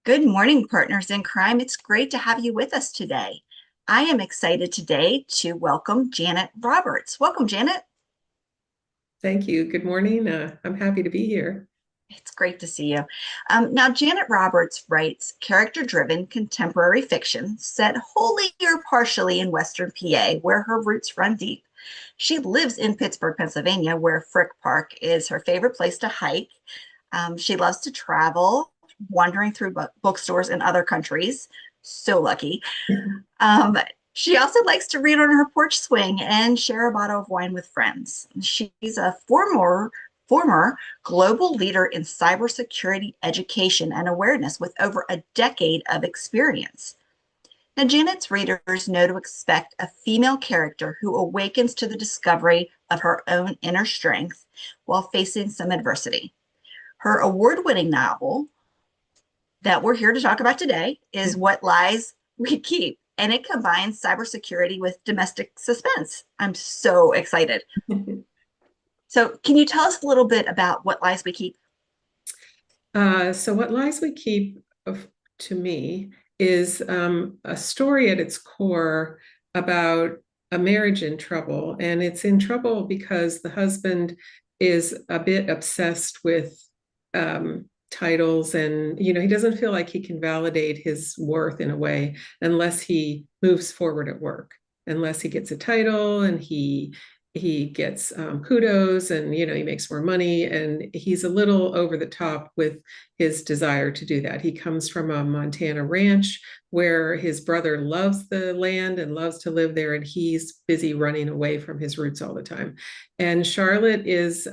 Good morning, partners in crime. It's great to have you with us today. I am excited today to welcome Janet Roberts. Welcome, Janet. Thank you. Good morning. I'm happy to be here. It's great to see you. Now, Janet Roberts writes character-driven contemporary fiction set wholly or partially in Western PA, where her roots run deep. She lives in Pittsburgh, Pennsylvania, where Frick Park is her favorite place to hike. She loves to travel, wandering through bookstores in other countries. So lucky. Um, she also likes to read on her porch swing and share a bottle of wine with friends. She's a former global leader in cybersecurity education and awareness with over a decade of experience. Now, Janet's readers know to expect a female character who awakens to the discovery of her own inner strength while facing some adversity. Her award-winning novel that we're here to talk about today is What Lies We Keep, and it combines cybersecurity with domestic suspense. I'm so excited. So, can you tell us a little bit about What Lies We Keep? So what lies we keep to me is a story at its core about a marriage in trouble. And it's in trouble because the husband is a bit obsessed with titles, and he doesn't feel like he can validate his worth in a way unless he moves forward at work, unless he gets a title and he gets kudos, and he makes more money, and he's a little over the top with his desire to do that. He comes from a Montana ranch where his brother loves the land and loves to live there, and he's busy running away from his roots all the time. And Charlotte is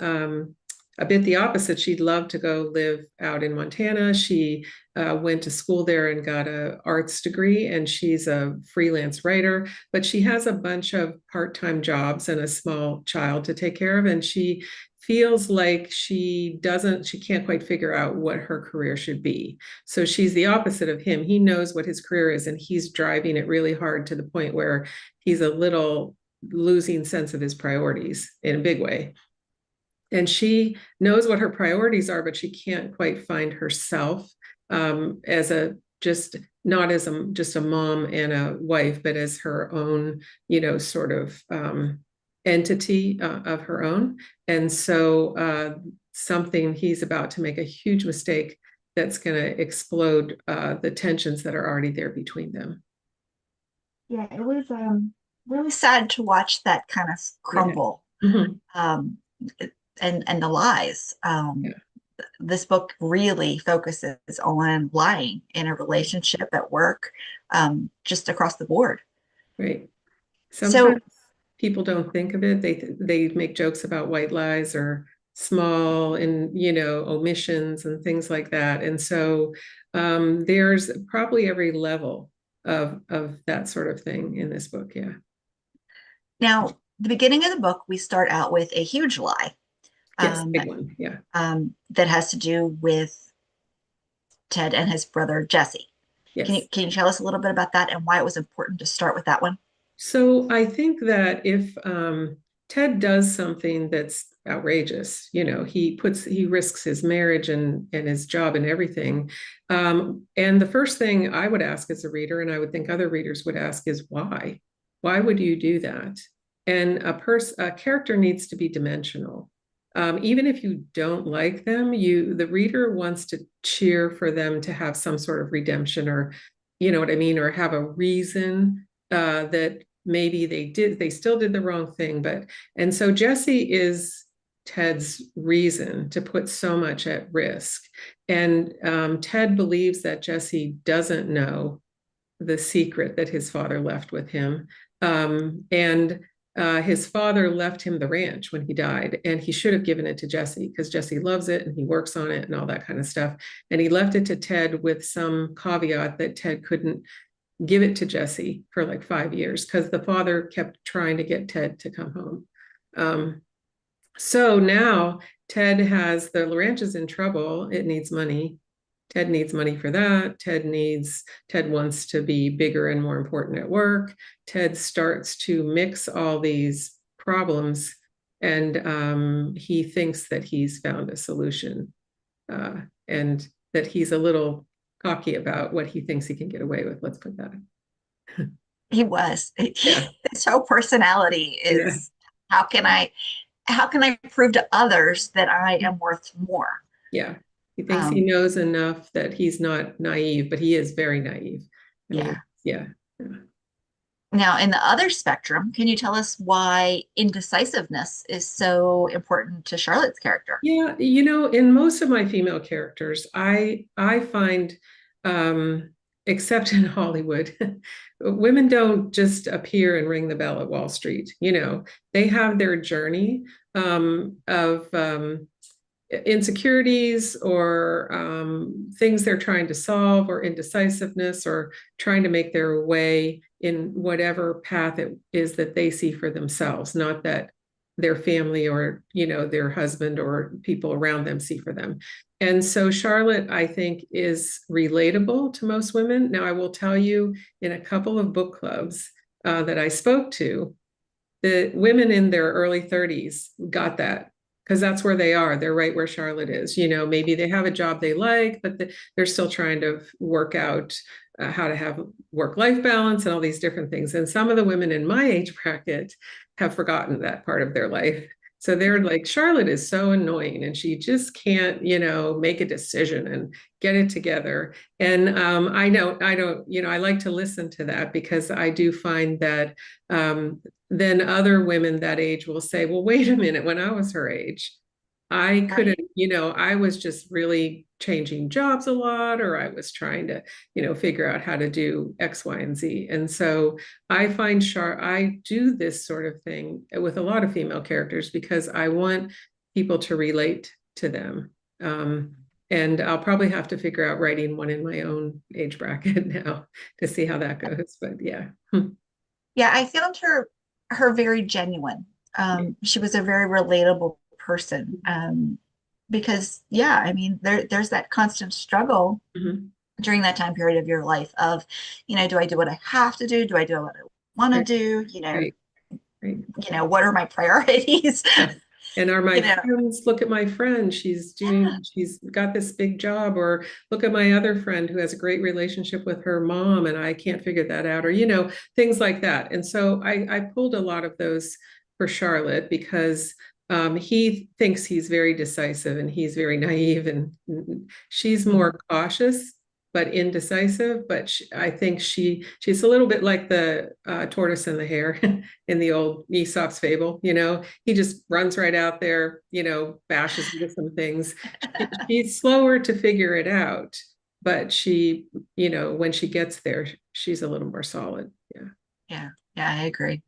a bit the opposite. She'd love to go live out in Montana. She went to school there and got an arts degree, and she's a freelance writer, but she has a bunch of part-time jobs and a small child to take care of. And she feels like she can't quite figure out what her career should be. So she's the opposite of him. He knows what his career is, and he's driving it really hard to the point where he's a little losing sense of his priorities in a big way. And she knows what her priorities are, but she can't quite find herself as a just not as just a mom and a wife, but as her own, sort of entity of her own. And so something he's about to make a huge mistake that's going to explode the tensions that are already there between them. Yeah, it was really sad to watch that kind of Yeah. crumble Mm-hmm. um, and the lies. Yeah. This book really focuses on lying in a relationship at work, just across the board. Right. So, Sometimes people don't think of it. They make jokes about white lies or small and omissions and things like that. And so there's probably every level of that sort of thing in this book. Yeah. now, the beginning of the book, we start out with a huge lie Yes, um, big one. Yeah. that has to do with Ted and his brother Jesse. Can you Yes. can you tell us a little bit about that and why it was important to start with that one? So I think that if Ted does something that's outrageous, he risks his marriage and his job and everything. And the first thing I would ask as a reader, and I would think other readers would ask, is why? Why would you do that? And a character needs to be dimensional. Even if you don't like them, the reader wants to cheer for them to have some sort of redemption, or you know what I mean, or have a reason that maybe they still did the wrong thing. And so Jesse is Ted's reason to put so much at risk. And Ted believes that Jesse doesn't know the secret that his father left with him. And his father left him the ranch when he died, and he should have given it to Jesse because Jesse loves it and he works on it and all that kind of stuff. And he left it to Ted with some caveat that Ted couldn't give it to Jesse for like 5 years because the father kept trying to get Ted to come home. So now Ted has the ranch is in trouble. It needs money. Ted needs money for that. Ted wants to be bigger and more important at work. Ted starts to mix all these problems, and he thinks that he's found a solution, and that he's a little cocky about what he thinks he can get away with. Let's put that. He was. Yeah, His whole personality yeah, is how can I how can I prove to others that I am worth more? yeah. He thinks he Um, knows enough that he's not naive, but he is very naive. I mean, yeah. yeah. Yeah. Now, in the other spectrum, can you tell us why indecisiveness is so important to Charlotte's character? Yeah, you know, in most of my female characters, I find, except in Hollywood, women don't just appear and ring the bell at Wall Street. You know, they have their journey of insecurities or things they're trying to solve, or indecisiveness, or trying to make their way in whatever path it is that they see for themselves, not that their family or, you know, their husband or people around them see for them. And so Charlotte, I think, is relatable to most women. Now, I will tell you, in a couple of book clubs that I spoke to, the women in their early 30s got that, because that's where they are. They're right where Charlotte is. You know, maybe they have a job they like, but they're still trying to work out how to have work-life balance and all these different things. And some of the women in my age bracket have forgotten that part of their life. So they're like, Charlotte is so annoying and she just can't, you know, make a decision and get it together. And I don't, you know, I like to listen to that, because I do find that then other women that age will say, well, wait a minute, when I was her age, I couldn't, Right. you know, I was just really changing jobs a lot, or I was trying to, you know, figure out how to do X, Y, and Z. And so I find I do this sort of thing with a lot of female characters because I want people to relate to them. And I'll probably have to figure out writing one in my own age bracket now to see how that goes. But yeah. Yeah, I found her very genuine. She was a very relatable person. Because yeah, I mean, there's that constant struggle Mhm. during that time period of your life of, do I do what I have to do? Do I do what I want to Right, do? right, right. What are my priorities? Yeah. And are you my know, friends, look at my friend, she's got this big job, or look at my other friend who has a great relationship with her mom and I can't figure that out, or, you know, things like that. And so I pulled a lot of those for Charlotte because he thinks he's very decisive and he's very naive, and she's more cautious but indecisive. But I think she's a little bit like the tortoise and the hare in the old Aesop's fable. You know, he just runs right out there, you know, bashes into some things. She's slower to figure it out, but she, you know, when she gets there, she's a little more solid. Yeah. yeah, yeah, I agree.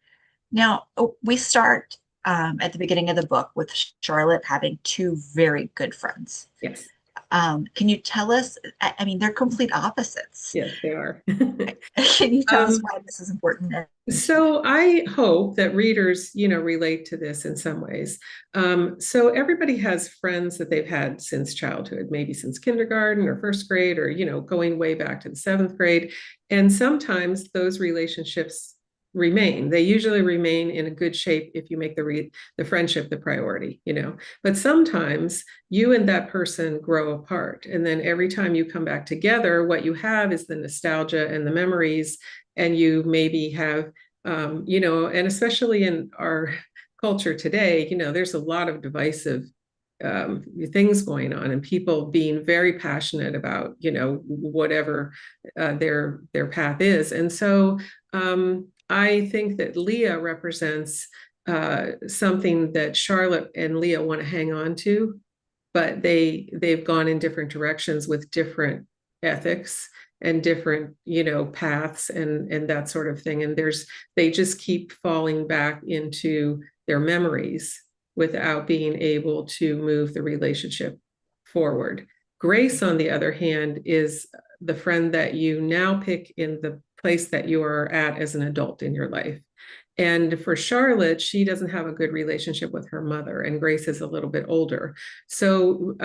Now, we start at the beginning of the book with Charlotte having two very good friends. Yes. Can you tell us? I mean, they're complete opposites. Yes, they are. Can you tell us um, why this is important? So I hope that readers, you know, relate to this in some ways. So everybody has friends that they've had since childhood, maybe since kindergarten or first grade, or, you know, going way back to the seventh grade. And sometimes those relationships remain. They usually remain in a good shape if you make the friendship the priority, you know. But sometimes you and that person grow apart, and then every time you come back together, what you have is the nostalgia and the memories, and you maybe have you know, and especially in our culture today, you know, there's a lot of divisive things going on, and people being very passionate about, you know, whatever their path is. And so I think that Leah represents something that Charlotte and Leah want to hang on to, but they've gone in different directions with different ethics and different, you know, paths and that sort of thing. And they just keep falling back into their memories without being able to move the relationship forward. Grace, on the other hand, is the friend that you now pick in the place that you are at as an adult in your life. And for Charlotte, she doesn't have a good relationship with her mother, and Grace is a little bit older. So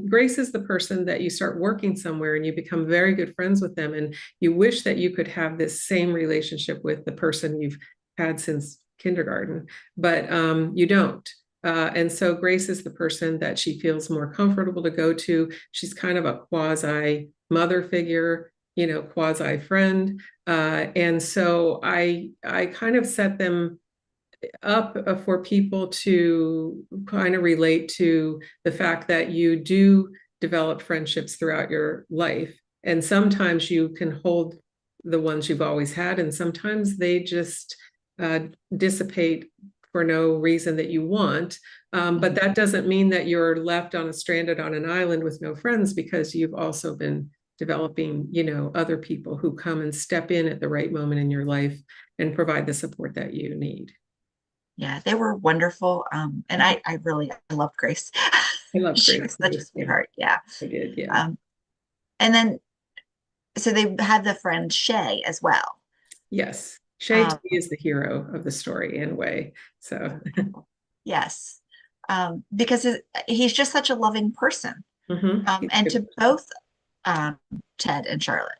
Grace is the person that you start working somewhere and you become very good friends with them, and you wish that you could have this same relationship with the person you've had since kindergarten, but you don't. And so Grace is the person that she feels more comfortable to go to. She's kind of a quasi mother figure, quasi friend. And so I kind of set them up for people to kind of relate to the fact that you do develop friendships throughout your life. And sometimes you can hold the ones you've always had, and sometimes they just uh, dissipate for no reason that you want. But that doesn't mean that you're left stranded on an island with no friends, because you've also been developing, other people who come and step in at the right moment in your life and provide the support that you need. Yeah, they were wonderful. And I loved Grace. I love She Grace was such a too. Yeah, sweetheart. Yeah. I did. Yeah. Um, and then so they had the friend Shay as well. Yes. Shay to Um, me is the hero of the story in a way. So, yes. Because he's just such a loving person. he's And good. to both um, Ted and Charlotte.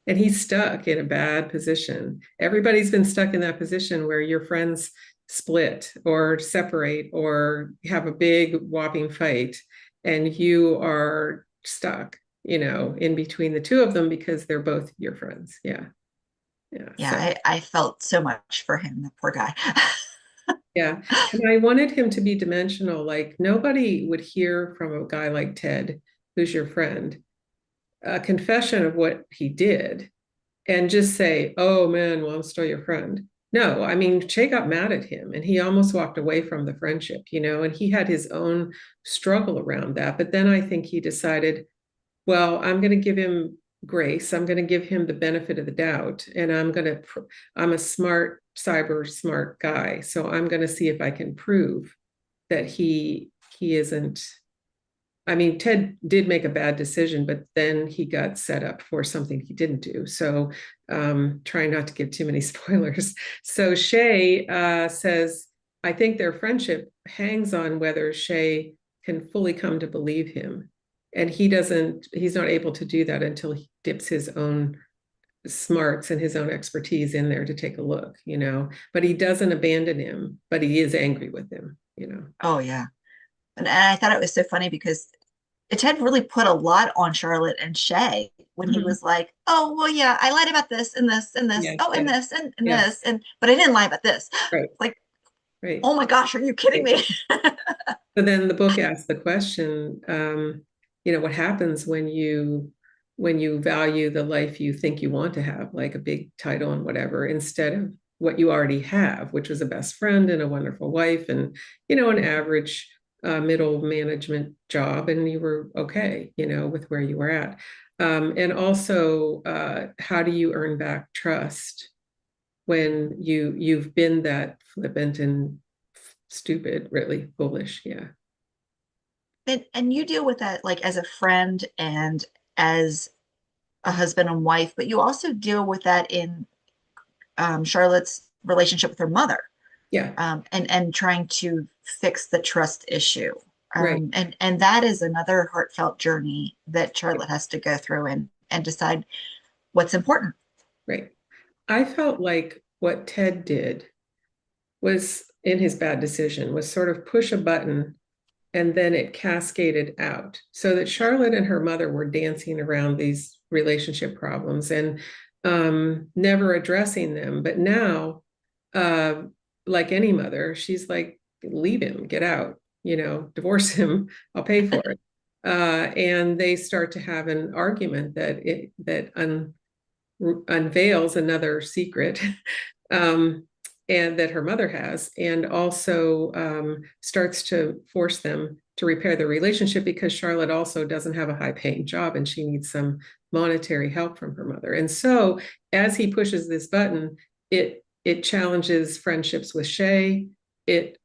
And he's stuck in a bad position. Everybody's been stuck in that position where your friends split or separate or have a big whopping fight, and you are stuck, in between the two of them because they're both your friends. Yeah. Yeah. Yeah, So I felt so much for him, the poor guy. yeah. And I wanted him to be dimensional. Like nobody would hear from a guy like Ted, who's your friend, a confession of what he did and just say, oh man, well, I'm still your friend. No, I mean, Che got mad at him and he almost walked away from the friendship, and he had his own struggle around that. But then I think he decided, well, I'm going to give him grace. I'm going to give him the benefit of the doubt. And I'm a smart guy. So I'm going to see if I can prove that he isn't. I mean, Ted did make a bad decision, but then he got set up for something he didn't do. So trying not to give too many spoilers. So Shay says, I think their friendship hangs on whether Shay can fully come to believe him. And he's not able to do that until he dips his own smarts and his own expertise in there to take a look, but he doesn't abandon him, but he is angry with him. Oh yeah. And I thought it was so funny because Ted really put a lot on Charlotte and Shay when he Mhm. was like, "Oh, well, yeah, I lied about this and this and this. Yeah, Oh, and yeah, this and yeah, this and but I didn't lie about this." right, Like, right. oh my gosh, are you kidding Right. me? So then the book asks the question, what happens when you value the life you think you want to have, like a big title and whatever, instead of what you already have, which was a best friend and a wonderful wife and, an average middle management job, and you were okay, with where you were at. And also, how do you earn back trust when you've been that flippant and stupid, really foolish? Yeah. And you deal with that like as a friend and as a husband and wife, but you also deal with that in Charlotte's relationship with her mother, Yeah. and trying to fix the trust issue. Right. And that is another heartfelt journey that Charlotte has to go through and decide what's important. Right. I felt like what Ted did was in his bad decision was sort of push a button and then it cascaded out so that Charlotte and her mother were dancing around these relationship problems and never addressing them. But now, uh, like any mother, she's like, leave him, get out, divorce him, I'll pay for it. And they start to have an argument that unveils another secret and that her mother has, and also starts to force them to repair the relationship because Charlotte also doesn't have a high paying job and she needs some monetary help from her mother. And so as he pushes this button, it challenges friendships with Shay. It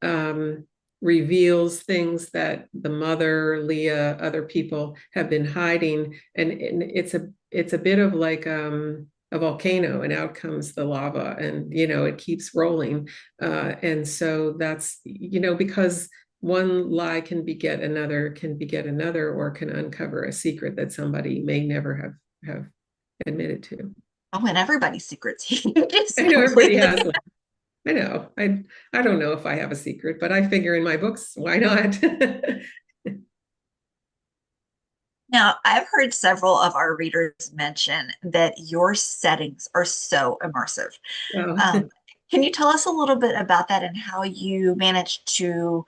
reveals things that the mother, Leah, other people have been hiding, and it's a bit of like a volcano, and out comes the lava, and it keeps rolling, and so that's because one lie can beget another, or can uncover a secret that somebody may never have admitted to. Oh, and everybody's secrets he I just know everybody completely. has one. I know. I don't know if I have a secret, but I figure in my books, why not? Now, I've heard several of our readers mention that your settings are so immersive. Oh. Um, can you tell us a little bit about that and how you manage to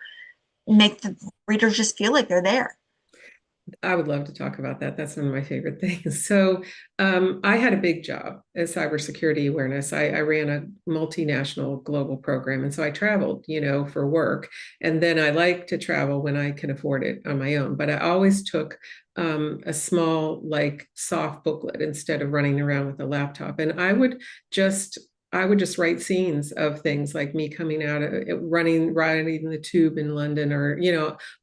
make the readers just feel like they're there? I would love to talk about that. That's one of my favorite things. So, I had a big job as cybersecurity awareness. I ran a multinational global program. And so I traveled, for work. And then I like to travel when I can afford it on my own. But I always took a small, like soft booklet instead of running around with a laptop. And just I would just write scenes of things like me coming out, riding the tube in London, or,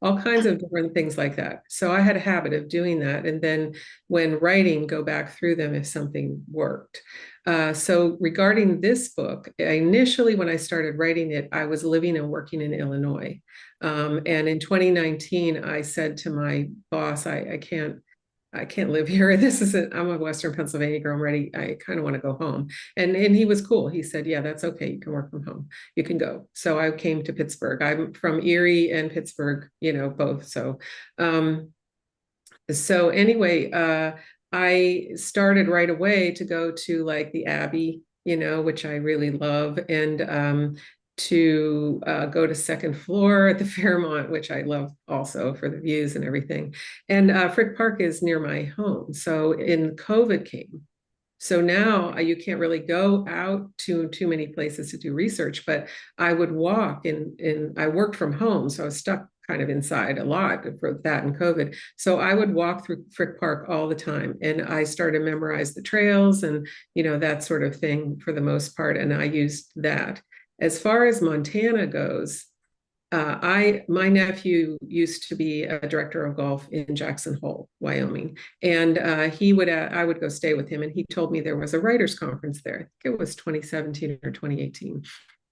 all kinds of different things like that. So I had a habit of doing that. And then when writing, go back through them if something worked. So regarding this book, initially when I started writing it, I was living and working in Illinois. And in 2019, I said to my boss, I can't live here. I'm a Western Pennsylvania girl. I'm ready. I kind of want to go home. And he was cool. He said, yeah, that's okay. You can work from home. You can go. So I came to Pittsburgh. I'm from Erie and Pittsburgh, both. So anyway, I started right away to go to like the Abbey, which I really love, and to go to second floor at the Fairmont, which I love also for the views and everything. And Frick Park is near my home. So in COVID came. So now you can't really go out to too many places to do research, but I would walk, and I worked from home. So I was stuck kind of inside a lot for that and COVID. So I would walk through Frick Park all the time, and I started to memorize the trails and, that sort of thing for the most part. And I used that. As far as Montana goes, my nephew used to be a director of golf in Jackson Hole, Wyoming, and I would go stay with him, and he told me there was a writers' conference there. I think it was 2017 or 2018,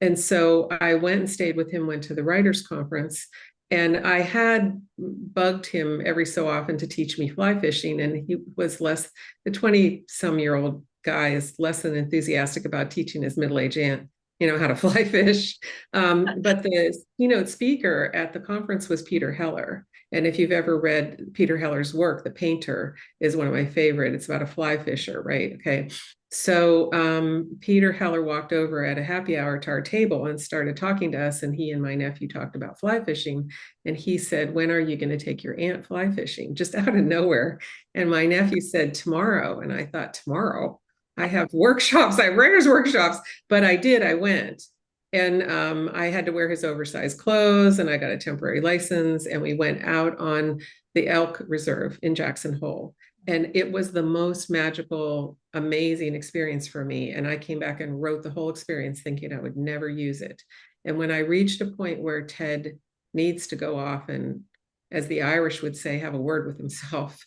and so I went and stayed with him. Went to the writers' conference, and I had bugged him every so often to teach me fly fishing, and he was less. The 20-some-year-old guy is less than enthusiastic about teaching his middle-aged aunt how to fly fish. But the keynote speaker at the conference was Peter Heller. And if you've ever read Peter Heller's work, The Painter is one of my favorite. It's about a fly fisher, right? Okay. So Peter Heller walked over at a happy hour to our table and started talking to us. And he and my nephew talked about fly fishing. And he said, when are you going to take your aunt fly fishing? Just out of nowhere. And my nephew said, tomorrow. And I thought, tomorrow? I have workshops, I have writers' workshops, but I went. And I had to wear his oversized clothes, and I got a temporary license, and we went out on the elk reserve in Jackson Hole. And it was the most magical, amazing experience for me. And I came back and wrote the whole experience thinking I would never use it. And when I reached a point where Ted needs to go off and, as the Irish would say, have a word with himself,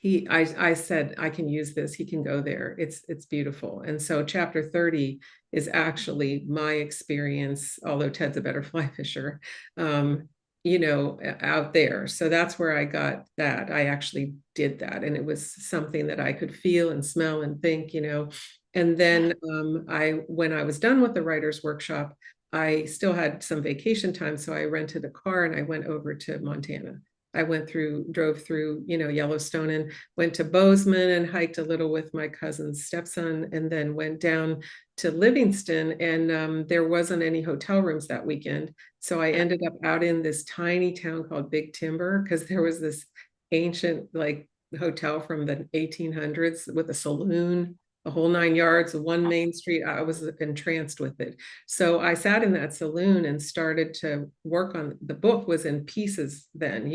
I said, I can use this. He can go there. It's beautiful. And so chapter 30 is actually my experience, although Ted's a better fly fisher, out there. So that's where I got that. I actually did that. And it was something that I could feel and smell and think, and then when I was done with the writer's workshop, I still had some vacation time. So I rented a car and I went over to Montana. I drove through, Yellowstone, and went to Bozeman and hiked a little with my cousin's stepson, and then went down to Livingston. And there wasn't any hotel rooms that weekend. So I ended up out in this tiny town called Big Timber, because there was this ancient, like, hotel from the 1800s with a saloon, a whole 9 yards, one main street. I was entranced with it. So I sat in that saloon and started to work on the book. Was in pieces then,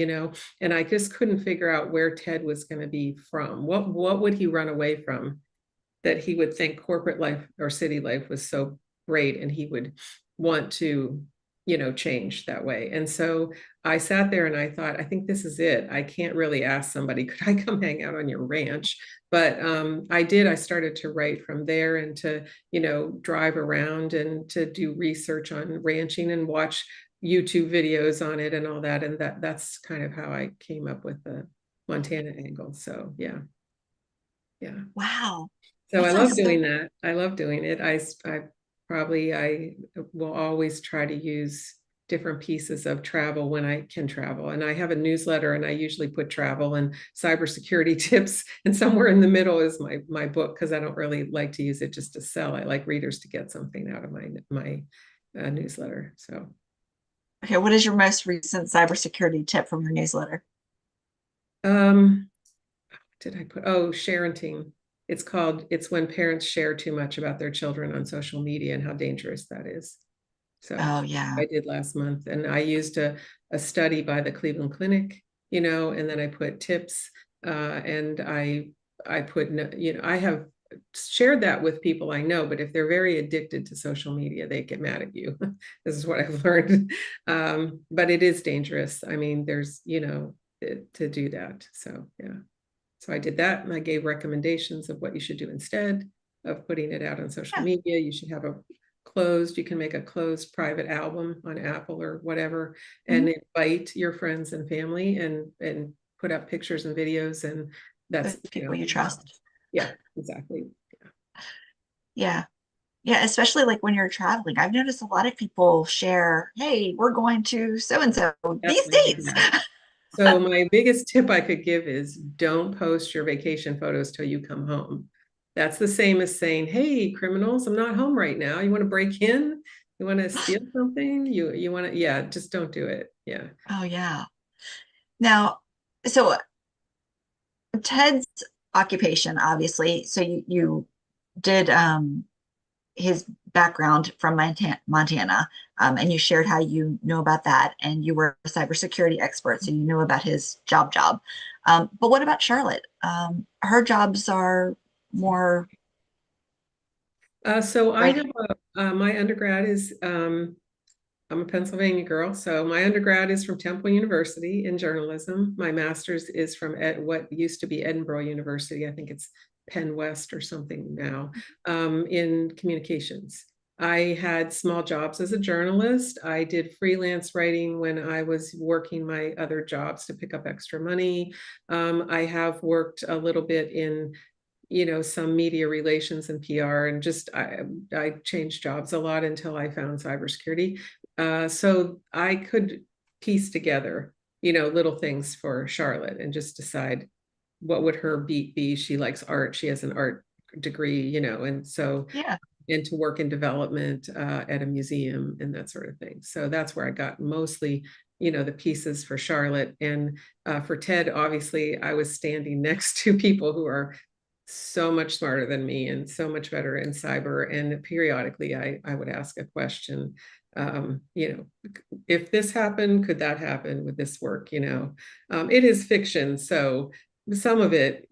and I just couldn't figure out where Ted was going to be from. What would he run away from that he would think corporate life or city life was so great and he would want to, change that way. And so I sat there and I thought, I think this is it. I can't really ask somebody, could I come hang out on your ranch? But I did. I started to write from there, and to, drive around and to do research on ranching and watch YouTube videos on it and all that. And that's kind of how I came up with the Montana angle. So yeah. Yeah. Wow. So That I love sounds so doing that. I love doing it. I will always try to use different pieces of travel when I can travel. And I have a newsletter, and I usually put travel and cybersecurity tips, and somewhere in the middle is my book, because I don't really like to use it just to sell. I like readers to get something out of my newsletter. So Okay, what is your most recent cybersecurity tip from your newsletter? um did I put, oh, sharenting. It's when parents share too much about their children on social media and how dangerous that is. So Oh yeah. I did last month, and I used a study by the Cleveland Clinic, and then I put tips, and I put, I have shared that with people I know, but if they're very addicted to social media, they get mad at you. This is what I've learned. But it is dangerous. I mean, there's, to do that. So yeah. So I did that, and I gave recommendations of what you should do instead of putting it out on social Yeah. media. You should have you can make a closed private album on Apple or whatever, Mhm. and invite your friends and family, and put up pictures and videos, and that's, The people you trust. yeah, exactly. Yeah. Yeah, especially like when you're traveling. I've noticed a lot of people share, hey, we're going to so and so That's these my dates. So my biggest tip I could give is don't post your vacation photos till you come home. That's the same as saying, "Hey, criminals, I'm not home right now. You want to break in? You want to steal something? You want to, yeah, just don't do it." Yeah. Oh yeah. Now, so Ted's occupation, obviously, so you did his background from Montana, and you shared how you know about that, and you were a cybersecurity expert, so you know about his job. But what about Charlotte? Her jobs are more So I have writing. my undergrad is I'm a Pennsylvania girl, so my undergrad is from Temple University in journalism. My master's is from what used to be Edinburgh University. I think it's Penn West or something now, in communications. I had small jobs as a journalist. I did freelance writing when I was working my other jobs to pick up extra money. I have worked a little bit in some media relations and PR, and just I changed jobs a lot until I found cybersecurity. So I could piece together, little things for Charlotte and just decide what would her beat be. She likes art. She has an art degree, and so Yeah. and to work in development at a museum and that sort of thing. So that's where I got mostly, the pieces for Charlotte. And for Ted, obviously, I was standing next to people who are so much smarter than me and so much better in cyber. And periodically, I would ask a question. If this happened, could that happen? Would this work? It is fiction, so some of it,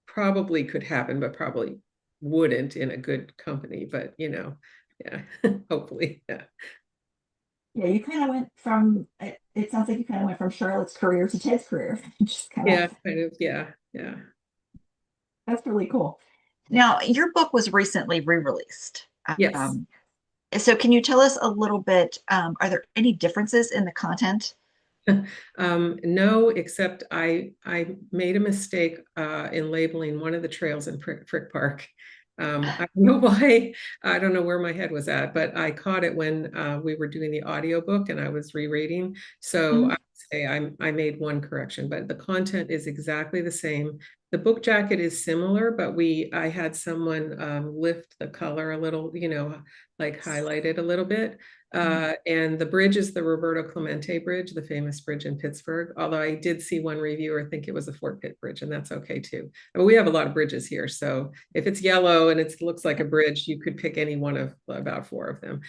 probably could happen, but probably wouldn't in a good company. But yeah, hopefully, yeah. Yeah, you kind of went from it sounds like you kind of went from Charlotte's career to Ted's career. Just kind of Yeah, kind of, yeah, yeah. that's really cool. Now, your book was recently re-released. Yes. Um, so can you tell us a little bit, are there any differences in the content? No, except I made a mistake in labeling one of the trails in Frick Park. I don't know why. I don't know where my head was at, but I caught it when we were doing the audiobook and I was rereading. So Mhm. I would say I made one correction, but the content is exactly the same. The book jacket is similar, but I had someone lift the color a little, like highlight it a little bit. And the bridge is the Roberto Clemente Bridge, the famous bridge in Pittsburgh. Although I did see one reviewer think it was a Fort Pitt Bridge, and that's okay too. I mean, we have a lot of bridges here, so if it's yellow and it looks like a bridge, you could pick any one of about four of them.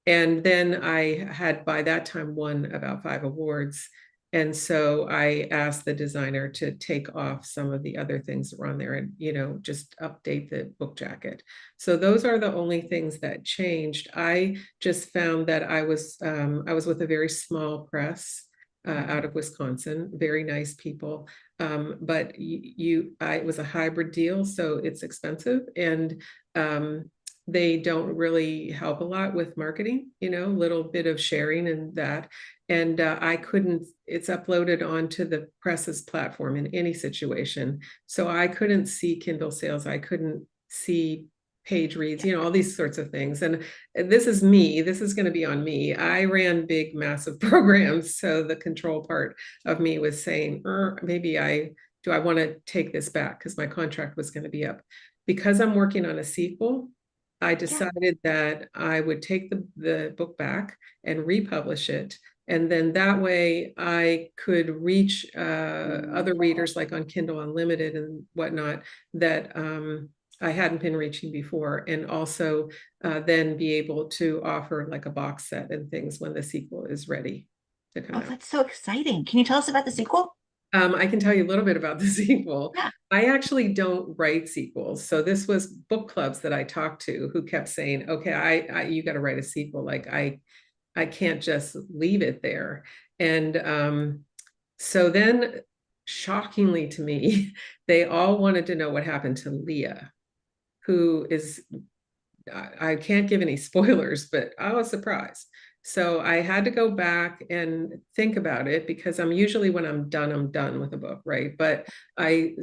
And then I had by that time won about 5 awards. And so I asked the designer to take off some of the other things that were on there and, just update the book jacket. So those are the only things that changed. I just found that I was with a very small press out of Wisconsin, very nice people. But it was a hybrid deal, so it's expensive, and they don't really help a lot with marketing, little bit of sharing and that. And I couldn't, it's uploaded onto the press's platform in any situation. So I couldn't see Kindle sales. I couldn't see page reads, all these sorts of things. And this is me. This is going to be on me. I ran big, massive programs. So the control part of me was saying, maybe I want to take this back because my contract was going to be up. Because I'm working on a sequel, I decided that I would take the book back and republish it. And then that way I could reach other readers like on Kindle Unlimited and whatnot that I hadn't been reaching before. And also then be able to offer like a box set and things when the sequel is ready to come Oh, out. that's so exciting. Can you tell us about the sequel? I can tell you a little bit about the sequel. Yeah. I actually don't write sequels. So this was book clubs that I talked to who kept saying, okay, you got to write a sequel. Like I can't just leave it there. And so then shockingly to me, they all wanted to know what happened to Leah, who is, I can't give any spoilers, but I was surprised. So I had to go back and think about it because I'm usually when I'm done with a book, right? But I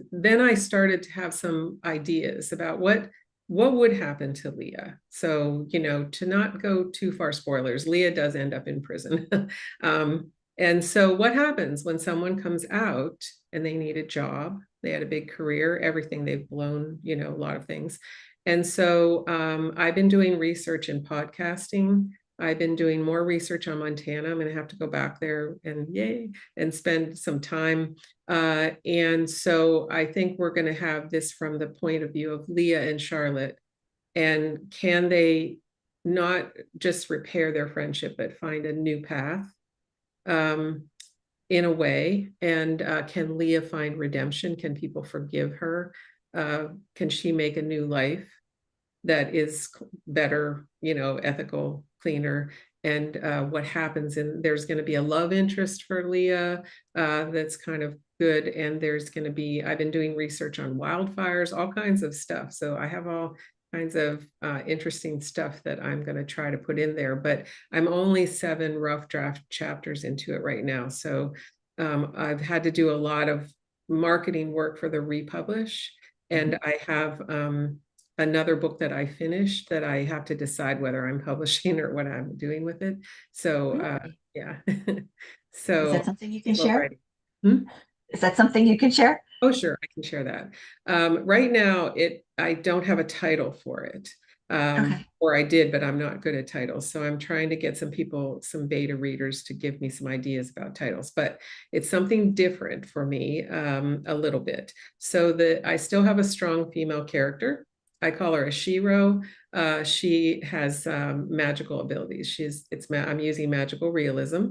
started to have some ideas about what would happen to Leah. So, to not go too far spoilers, Leah does end up in prison. And so what happens when someone comes out and they need a job, they had a big career, everything they've blown, a lot of things. And so I've been doing research in podcasting. I've been doing more research on Montana. I'm going to have to go back there and spend some time. And so I think we're going to have this from the point of view of Leah and Charlotte. And can they not just repair their friendship, but find a new path in a way? And can Leah find redemption? Can people forgive her? Can she make a new life that is better, ethical, cleaner? And what happens? And there's going to be a love interest for Leah that's kind of good. And there's going to be, I've been doing research on wildfires, all kinds of stuff. So I have all kinds of interesting stuff that I'm going to try to put in there, but I'm only 7 rough draft chapters into it right now. So I've had to do a lot of marketing work for the republish. And I have another book that I finished that I have to decide whether I'm publishing or what I'm doing with it. So yeah. Is So that something you can share? hmm? Is that something you can share? Oh, sure, I can share that. Right now, I don't have a title for it. Okay. Or I did, but I'm not good at titles. So I'm trying to get some people, some beta readers to give me some ideas about titles, but it's something different for me a little bit. So that I still have a strong female character. I call her a shero. She has magical abilities. I'm using magical realism,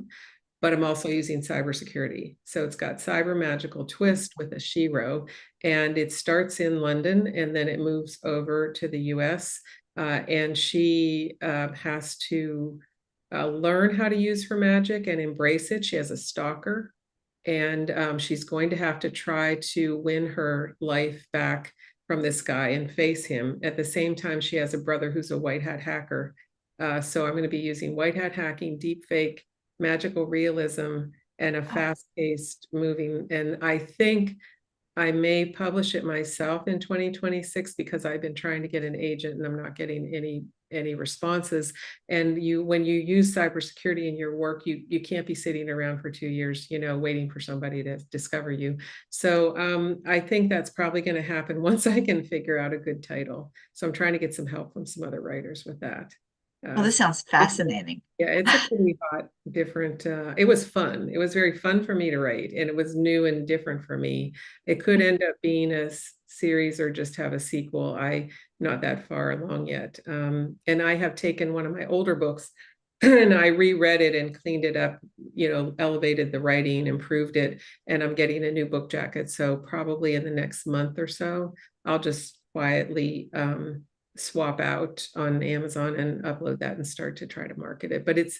but I'm also using cybersecurity. So it's got cyber magical twist with a shero, and it starts in London and then it moves over to the US. And she has to learn how to use her magic and embrace it. She has a stalker, and she's going to have to try to win her life back from this guy and face him. At the same time, she has a brother who's a white hat hacker. So I'm going to be using white hat hacking, deep fake, magical realism, and a fast-paced moving. And I think I may publish it myself in 2026 because I've been trying to get an agent and I'm not getting any responses. And when you use cybersecurity in your work, you can't be sitting around for 2 years, waiting for somebody to discover you. So I think that's probably going to happen once I can figure out a good title. So I'm trying to get some help from some other writers with that. Well, this sounds fascinating. Yeah, it's a pretty hot, different, it was fun. It was very fun for me to write, and it was new and different for me. It could end up being a series or just have a sequel. I'm not that far along yet. And I have taken one of my older books and I reread it and cleaned it up, elevated the writing, improved it, and I'm getting a new book jacket. So probably in the next month or so, I'll just quietly swap out on Amazon and upload that and start to try to market it. But it's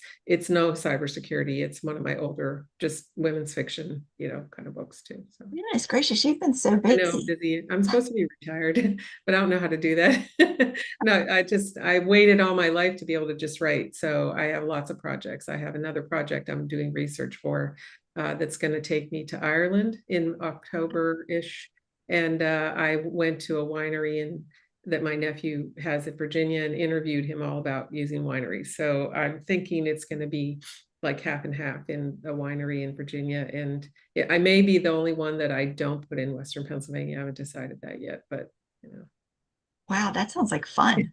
no cybersecurity. It's one of my older, just women's fiction, kind of books too. So Goodness gracious, you've been so I know, busy. busy. I'm supposed to be retired, but I don't know how to do that. No, I waited all my life to be able to just write. So I have lots of projects. I have another project I'm doing research for that's going to take me to Ireland in October-ish. And I went to a winery in that my nephew has in Virginia and interviewed him all about using wineries. So I'm thinking it's going to be like half and half in a winery in Virginia. And I may be the only one that I don't put in Western Pennsylvania. I haven't decided that yet, but you know. Wow, that sounds like fun.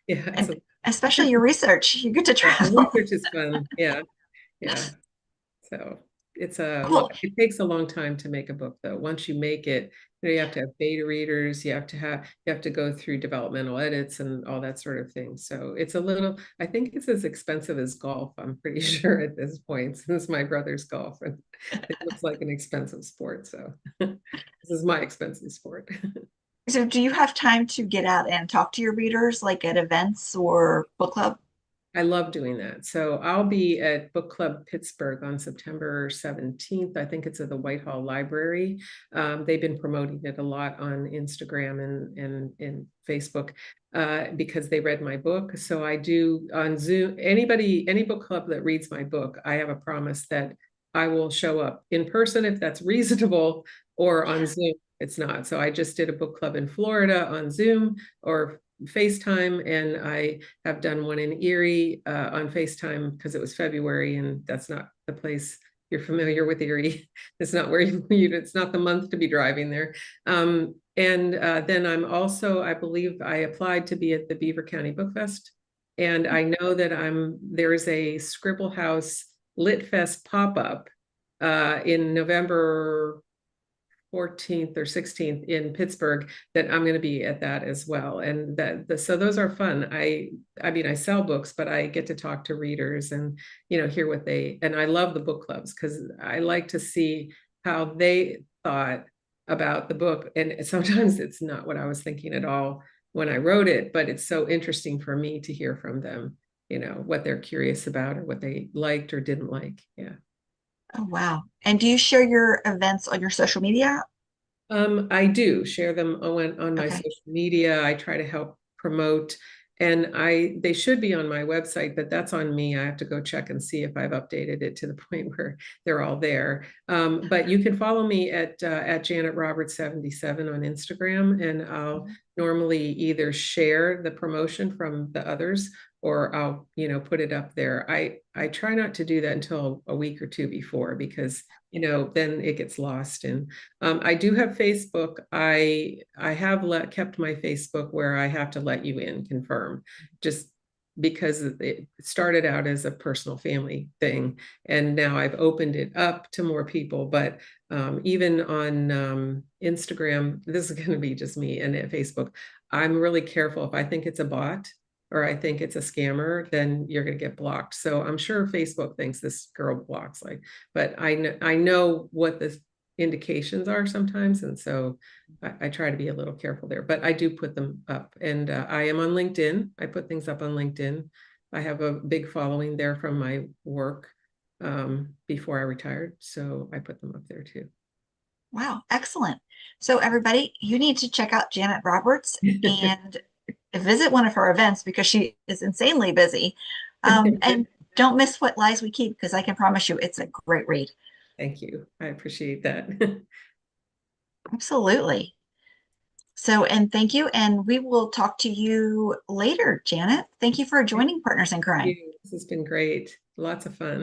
Yeah, And especially your research, you get to yeah, the travel. research is fun. Yeah, yeah. So it's Cool. it takes a long time to make a book though. Once you make it, you have to have beta readers, you have to go through developmental edits and all that sort of thing. So it's a little, I think it's as expensive as golf, I'm pretty sure at this point, since my brother's golf and it looks like an expensive sport. So this is my expensive sport. So do you have time to get out and talk to your readers, like at events or book club? I love doing that. So I'll be at Book Club Pittsburgh on September 17th. I think it's at the Whitehall Library. They've been promoting it a lot on Instagram and Facebook because they read my book. So I do on Zoom, any book club that reads my book, I have a promise that I will show up in person if that's reasonable, or on Zoom if it's not. So I just did a book club in Florida on Zoom or FaceTime, and I have done one in Erie on FaceTime because it was February, and that's not the place. You're familiar with Erie. It's not where it's not the month to be driving there. And then I'm also, I believe I applied to be at the Beaver County Book Fest. And I know that there's a Scribble House Lit Fest pop-up in November 14th or 16th in Pittsburgh, that I'm going to be at that as well. And so those are fun. I mean, I sell books, but I get to talk to readers and, hear what and I love the book clubs because I like to see how they thought about the book. And sometimes it's not what I was thinking at all when I wrote it, but it's so interesting for me to hear from them, what they're curious about or what they liked or didn't like. Yeah. Oh, wow. And do you share your events on your social media? I do share them on my Okay. social media. I try to help promote, and they should be on my website, but that's on me. I have to go check and see if I've updated it to the point where they're all there. But you can follow me at Janet Roberts 77 on Instagram, and I'll Mhm. normally either share the promotion from the others or I'll put it up there. I try not to do that until a week or two before because then it gets lost. And I do have Facebook. I have kept my Facebook where I have to let you in, confirm, just because it started out as a personal family thing, and now I've opened it up to more people. But even on Instagram, this is going to be just me, and at Facebook, I'm really careful. If I think it's a bot or I think it's a scammer, then you're going to get blocked. So I'm sure Facebook thinks this girl blocks, but I know what the indications are sometimes, and so I try to be a little careful there. But I do put them up, and I am on LinkedIn. I put things up on LinkedIn. I have a big following there from my work before I retired, so I put them up there too. Wow, excellent. So everybody, you need to check out Janet Roberts and visit one of her events because she is insanely busy. And don't miss What Lies We Keep because I can promise you it's a great read. Thank you. I appreciate that. Absolutely. So, and thank you. And we will talk to you later, Janet. Thank you for joining Partners in Crime. This has been great. Lots of fun.